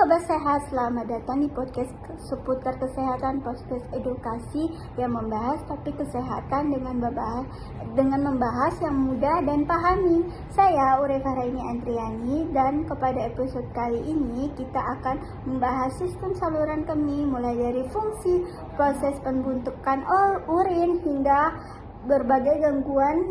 Sobat Sehat, selamat datang di podcast seputar kesehatan, podcast edukasi yang membahas topik kesehatan dengan membahas yang mudah dan pahami. Saya Ureva Raini Andriani, dan kepada episode kali ini kita akan membahas sistem saluran kemih, mulai dari fungsi, proses pembentukan urin hingga berbagai gangguan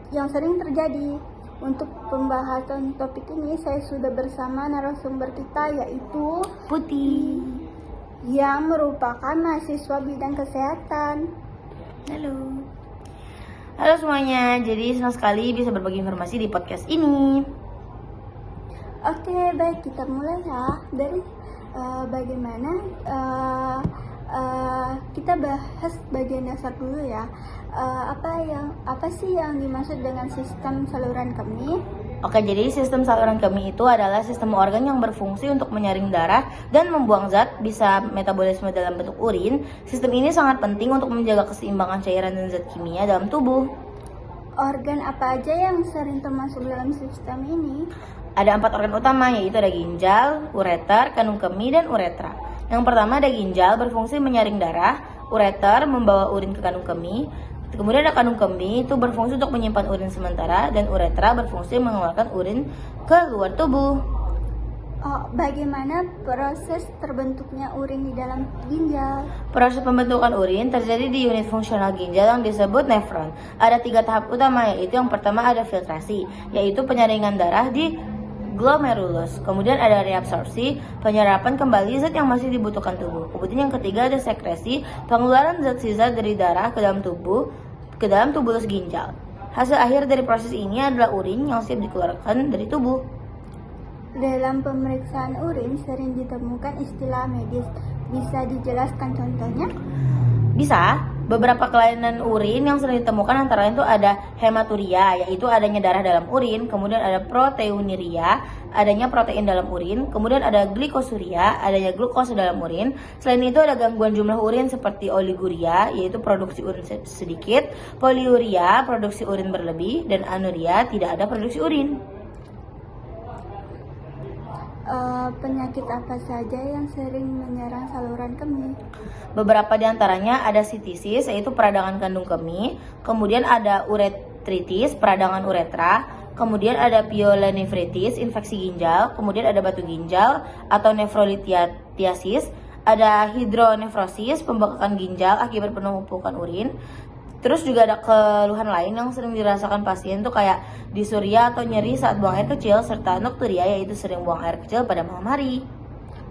yang sering terjadi. Untuk pembahasan topik ini saya sudah bersama narasumber kita, yaitu Putih, yang merupakan mahasiswa bidang kesehatan. Halo semuanya, jadi senang sekali bisa berbagi informasi di podcast ini. Oke, baik, kita mulai ya dari bagaimana kita bahas bagian dasar dulu ya. Apa sih yang dimaksud dengan sistem saluran kemih? Oke, jadi sistem saluran kemih itu adalah sistem organ yang berfungsi untuk menyaring darah dan membuang zat, bisa metabolisme dalam bentuk urin. Sistem ini sangat penting untuk menjaga keseimbangan cairan dan zat kimia dalam tubuh. Organ apa aja yang sering termasuk dalam sistem ini? Ada 4 organ utama, yaitu ada ginjal, ureter, kandung kemih, dan uretra. Yang pertama ada ginjal, berfungsi menyaring darah. Ureter membawa urin ke kandung kemih. Kemudian ada kandung kemih, itu berfungsi untuk menyimpan urin sementara, dan uretra berfungsi mengeluarkan urin ke luar tubuh. Bagaimana proses terbentuknya urin di dalam ginjal? Proses pembentukan urin terjadi di unit fungsional ginjal yang disebut nefron. Ada 3 tahap utama, yaitu yang pertama ada filtrasi, yaitu penyaringan darah di glomerulus. Kemudian ada reabsorpsi, penyerapan kembali zat yang masih dibutuhkan tubuh. Kemudian yang ketiga ada sekresi, pengeluaran zat sisa dari darah ke dalam tubulus ginjal. Hasil akhir dari proses ini adalah urin yang siap dikeluarkan dari tubuh. Dalam pemeriksaan urin sering ditemukan istilah medis. Bisa dijelaskan contohnya? Bisa. Beberapa kelainan urin yang sering ditemukan antara lain itu ada hematuria, yaitu adanya darah dalam urin. Kemudian ada proteinuria, adanya protein dalam urin. Kemudian ada glikosuria, adanya glukosa dalam urin. Selain itu ada gangguan jumlah urin seperti oliguria, yaitu produksi urin sedikit, poliuria, produksi urin berlebih, dan anuria, tidak ada produksi urin. Penyakit apa saja yang sering menyerang saluran kemih? Beberapa di antaranya ada sitisis, yaitu peradangan kandung kemih. Kemudian ada uretritis, peradangan uretra. Kemudian ada pyelonefritis, infeksi ginjal. Kemudian ada batu ginjal atau nefrolithiasis. Ada hidronefrosis, pembekakan ginjal akibat penumpukan urin. Terus juga ada keluhan lain yang sering dirasakan pasien tuh kayak disuria atau nyeri saat buang air kecil, serta nokturia, yaitu sering buang air kecil pada malam hari.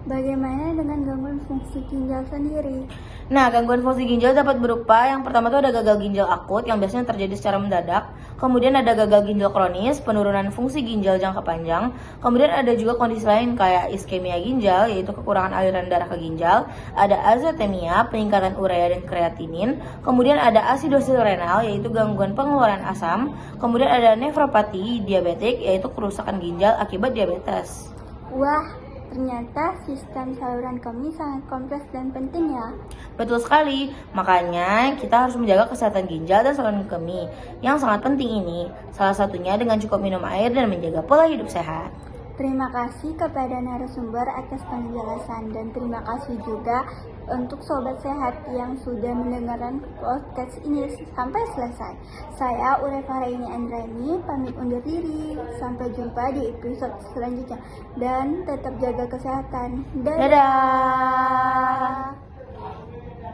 Bagaimana dengan gangguan fungsi ginjal sendiri? Nah, gangguan fungsi ginjal dapat berupa, yang pertama tuh ada gagal ginjal akut yang biasanya terjadi secara mendadak. Kemudian ada gagal ginjal kronis, penurunan fungsi ginjal jangka panjang. Kemudian ada juga kondisi lain kayak iskemia ginjal, yaitu kekurangan aliran darah ke ginjal. Ada azotemia, peningkatan urea dan kreatinin. Kemudian ada asidosis renal, yaitu gangguan pengeluaran asam. Kemudian ada nefropati diabetik, yaitu kerusakan ginjal akibat diabetes. Wah, ternyata sistem saluran kemih sangat kompleks dan penting ya. Betul sekali, makanya kita harus menjaga kesehatan ginjal dan saluran kemih yang sangat penting ini. Salah satunya dengan cukup minum air dan menjaga pola hidup sehat. Terima kasih kepada narasumber atas penjelasan, dan terima kasih juga untuk Sobat Sehat yang sudah mendengarkan podcast ini sampai selesai. Saya Ureva Raini Andrani pamit undur diri. Sampai jumpa di episode selanjutnya dan tetap jaga kesehatan. Dadah.